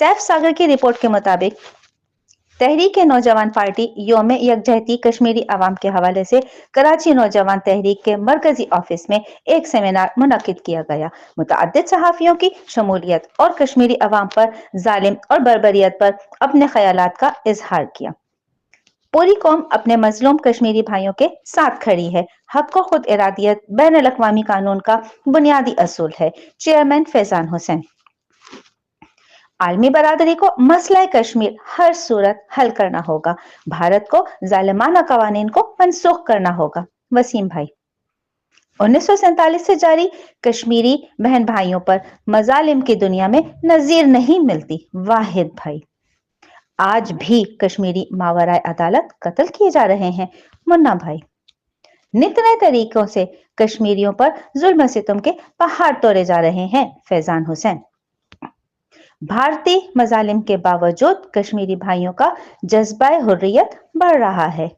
सैफ सागर की रिपोर्ट के मुताबिक तहरीक नौजवान पार्टी योम यकजहती कश्मीरी अवाम के हवाले से कराची नौजवान तहरीक के मरकजी ऑफिस में एक सेमिनार मुनक्किद किया गया। मुतअद्दिद सहाफियों की शमूलियत और कश्मीरी अवाम पर जालिम और बर्बरियत पर अपने ख्यालात का इजहार किया। पूरी कौम अपने मजलूम कश्मीरी भाइयों के साथ खड़ी है। हक व खुद इरादियत बैन अल-अक़वामी कानून का बुनियादी असूल है। चेयरमैन फैजान हुसैन। आलमी बरादरी को मसला कश्मीर हर सूरत हल करना होगा। भारत को जालिमाना कवानीन को मनसूख करना होगा। वसीम भाई। 1947 से जारी कश्मीरी बहन भाइयों पर मजालिम की दुनिया में नजीर नहीं मिलती। वाहिद भाई। आज भी कश्मीरी मावराए अदालत कत्ल किए जा रहे हैं। मुन्ना भाई। नित नए तरीकों से कश्मीरियों पर जुल्म सितम के पहाड़ तोड़े जा रहे हैं। फैजान हुसैन। भारतीय मजालिम के बावजूद कश्मीरी भाइयों का जज्बा हुर्रियत बढ़ रहा है।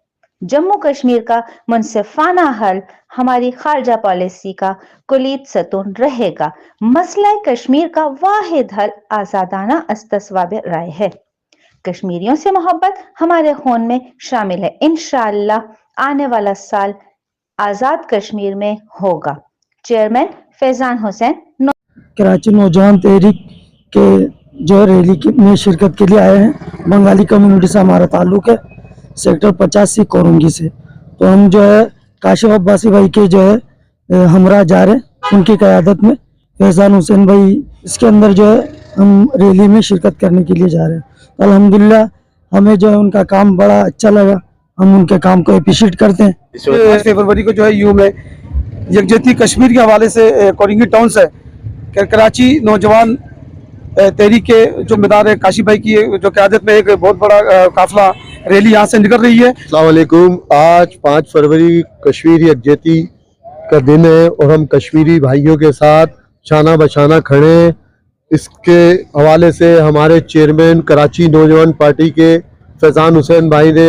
जम्मू कश्मीर का मुनसिफाना हल हमारी खारजा पॉलिसी का कुलीद सतून रहेगा। मसला कश्मीर का वाहिद हल आजादाना अस्तिस्वाब राय है। कश्मीरियों से मोहब्बत हमारे खून में शामिल है। इंशाअल्लाह आने वाला साल आजाद कश्मीर में होगा। चेयरमैन फैजान हुसैन। कराची नौजवान तहरीक के जो रैली में शिरकत के लिए आए हैं। बंगाली कम्युनिटी से हमारा ताल्लुक है, सेक्टर 85 कोरंगी से। तो हम जो है काशिफ अब्बासी भाई के जो है हमरा जा रहे हैं, उनकी क़यादत में फैजान हुसैन भाई इसके अंदर जो है हम रैली में शिरकत करने के लिए जा रहे हैं। अल्हम्दुलिल्लाह हमें जो है उनका काम बड़ा अच्छा लगा, हम उनके काम को अप्रिशिएट करते हैं। 5 फरवरी को जो है यूं में यकजहती कश्मीर के हवाले से कोरंगी टाउन से कराची नौजवान तहरीक के जो मिदार है काशिफ भाई की जो क़यादत में एक बहुत बड़ा काफिला रैली यहाँ से निकल रही है। अस्सलाम वालेकुम। आज 5 फरवरी कश्मीर यकजहती का दिन है और हम कश्मीरी भाइयों के साथ शाना बशाना खड़े हैं। इसके हवाले से हमारे चेयरमैन कराची नौजवान पार्टी के फैजान हुसैन भाई ने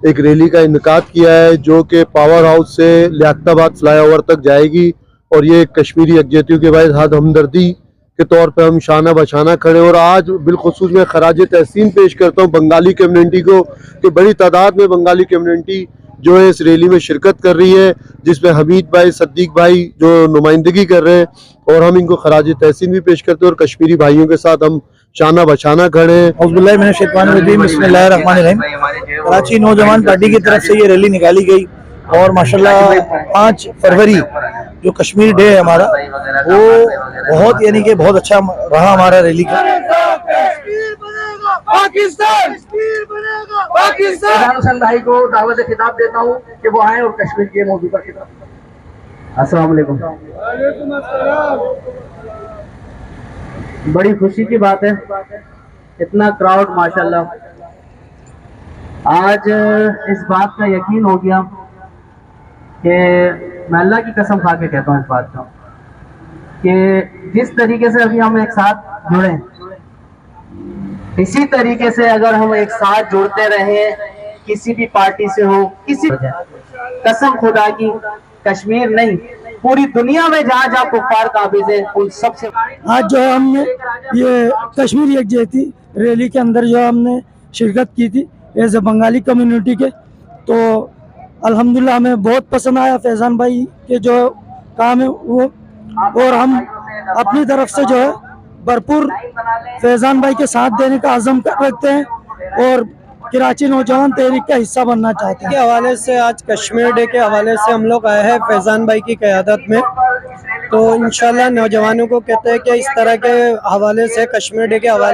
एक रैली का इनेकाद किया है जो कि पावर हाउस से लियाकताबाद फ्लाईओवर तक जाएगी और ये कश्मीरी यकजहतियों के बाद साथ हमदर्दी के तौर पे हम शाना बशाना खड़े। और आज बिलखुसूस मैं खराज तहसीन पेश करता हूँ बंगाली कम्युनिटी को कि बड़ी तादाद में बंगाली कम्युनिटी जो है इस रैली में शिरकत कर रही है, जिसमें हमीद भाई सद्दीक भाई जो नुमाइंदगी कर रहे हैं और हम इनको खराज तहसीन भी पेश करते हैं और कश्मीरी भाइयों के साथ हम शाना बशाना खड़े हैं। कराची नौजवान पार्टी की तरफ से ये रैली निकाली गई और माशाल्लाह 5 फरवरी जो कश्मीर डे है हमारा, वो बहुत यानी कि बहुत अच्छा रहा हमारा रैली का। फैजान हुसैन भाई को दावत खिताब देता हूँ कि वो आए और कश्मीर के मौजू पर खिताब। अस्सलाम वालेकुम। बड़ी खुशी की बात है, इतना क्राउड माशाल्लाह। आज इस बात का यकीन हो गया कि मैं अल्लाह की कसम खा के कहता हूँ इस बात का कि जिस तरीके से अभी हम एक साथ जुड़े, इसी तरीके से अगर हम एक साथ जुड़ते रहे, किसी भी पार्टी से हो, किसी कसम खुदा की कश्मीर नहीं पूरी दुनिया में जहाँ जहाँ कुफ्फार काबिज है उन सबसे आज जो है हमने ये कश्मीर यकजहती रैली के अंदर जो हमने शिरकत की थी एज ए बंगाली कम्युनिटी के, तो अल्हम्दुलिल्लाह हमें बहुत पसंद आया फैजान भाई के जो काम है वो, और हम अपनी तरफ से जो है भरपूर फैजान भाई के साथ देने का अज़म रखते हैं और कराची नौजवान तहरीक का हिस्सा बनना चाहते हैं। के हवाले से आज कश्मीर डे के हवाले से हम लोग आए हैं फैजान भाई की क़यादत में, तो इंशाल्लाह नौजवानों को कहते हैं कि इस तरह के हवाले से कश्मीर डे के हवाले